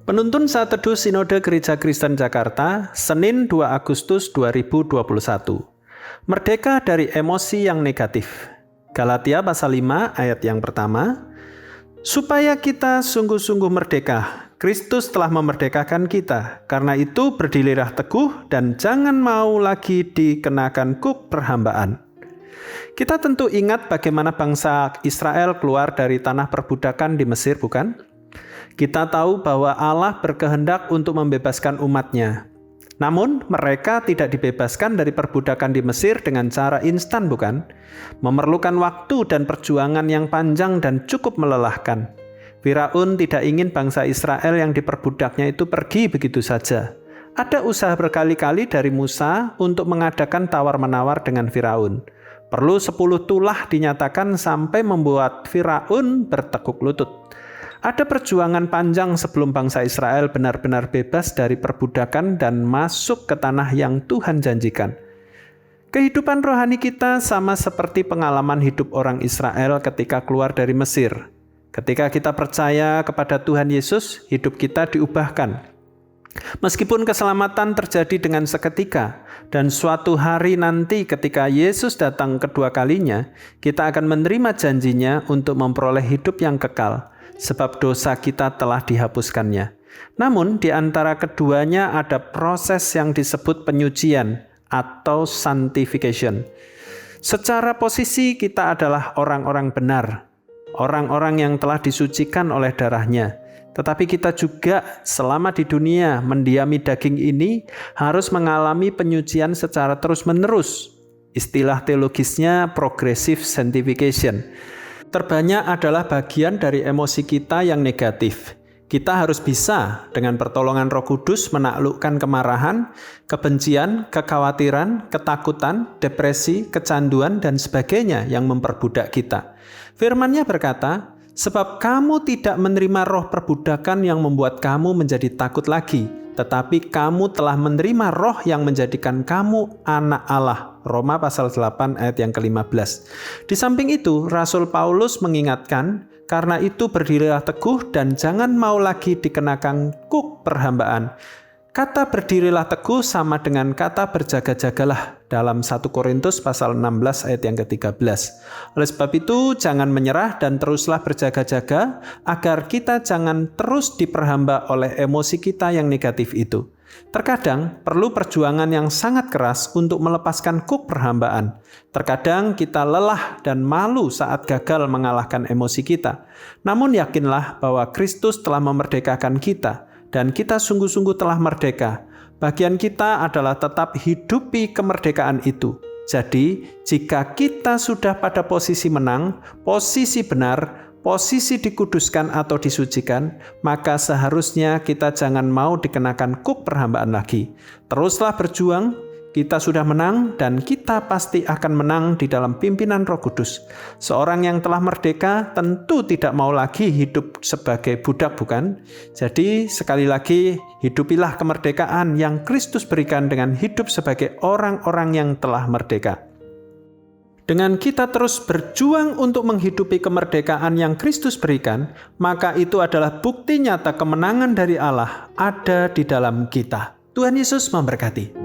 Penuntun Saat Teduh Sinode Gereja Kristen Jakarta, Senin 2 Agustus 2021. Merdeka dari emosi yang negatif. Galatia pasal 5 ayat yang pertama. Supaya kita sungguh-sungguh merdeka, Kristus telah memerdekakan kita. Karena itu berdirilah teguh dan jangan mau lagi dikenakan kuk perhambaan. Kita tentu ingat bagaimana bangsa Israel keluar dari tanah perbudakan di Mesir, bukan? Kita tahu bahwa Allah berkehendak untuk membebaskan umatnya. Namun, mereka tidak dibebaskan dari perbudakan di Mesir dengan cara instan, bukan? Memerlukan waktu dan perjuangan yang panjang dan cukup melelahkan. Firaun tidak ingin bangsa Israel yang diperbudaknya itu pergi begitu saja. Ada usaha berkali-kali dari Musa untuk mengadakan tawar-menawar dengan Firaun. Perlu 10 tulah dinyatakan sampai membuat Firaun bertekuk lutut. Ada perjuangan panjang sebelum bangsa Israel benar-benar bebas dari perbudakan dan masuk ke tanah yang Tuhan janjikan. Kehidupan rohani kita sama seperti pengalaman hidup orang Israel ketika keluar dari Mesir. Ketika kita percaya kepada Tuhan Yesus, hidup kita diubahkan. Meskipun keselamatan terjadi dengan seketika, dan suatu hari nanti ketika Yesus datang kedua kalinya, kita akan menerima janjinya untuk memperoleh hidup yang kekal, sebab dosa kita telah dihapuskannya. Namun di antara keduanya ada proses yang disebut penyucian atau sanctification. Secara posisi kita adalah orang-orang benar, orang-orang yang telah disucikan oleh darahnya. Tetapi kita juga selama di dunia mendiami daging ini harus mengalami penyucian secara terus-menerus. Istilah teologisnya progressive sanctification. Terbanyak adalah bagian dari emosi kita yang negatif. Kita harus bisa dengan pertolongan Roh Kudus menaklukkan kemarahan, kebencian, kekhawatiran, ketakutan, depresi, kecanduan, dan sebagainya yang memperbudak kita. Firman-Nya berkata, sebab kamu tidak menerima roh perbudakan yang membuat kamu menjadi takut lagi, tetapi kamu telah menerima roh yang menjadikan kamu anak Allah. Roma pasal 8 ayat yang ke-15. Di samping itu, Rasul Paulus mengingatkan, karena itu berdirilah teguh dan jangan mau lagi dikenakan kuk perhambaan. Kata berdirilah teguh sama dengan kata berjaga-jagalah dalam 1 Korintus pasal 16 ayat yang ke-13. Oleh sebab itu, jangan menyerah dan teruslah berjaga-jaga agar kita jangan terus diperhamba oleh emosi kita yang negatif itu. Terkadang perlu perjuangan yang sangat keras untuk melepaskan kuk perhambaan. Terkadang kita lelah dan malu saat gagal mengalahkan emosi kita. Namun yakinlah bahwa Kristus telah memerdekakan kita. Dan kita sungguh-sungguh telah merdeka. Bagian kita adalah tetap hidupi kemerdekaan itu. Jadi, jika kita sudah pada posisi menang, posisi benar, posisi dikuduskan atau disucikan, maka seharusnya kita jangan mau dikenakan kuk perhambaan lagi. Teruslah berjuang. Kita sudah menang dan kita pasti akan menang di dalam pimpinan Roh Kudus. Seorang yang telah merdeka tentu tidak mau lagi hidup sebagai budak, bukan? Jadi sekali lagi, hidupilah kemerdekaan yang Kristus berikan dengan hidup sebagai orang-orang yang telah merdeka. Dengan kita terus berjuang untuk menghidupi kemerdekaan yang Kristus berikan, maka itu adalah bukti nyata kemenangan dari Allah ada di dalam kita. Tuhan Yesus memberkati.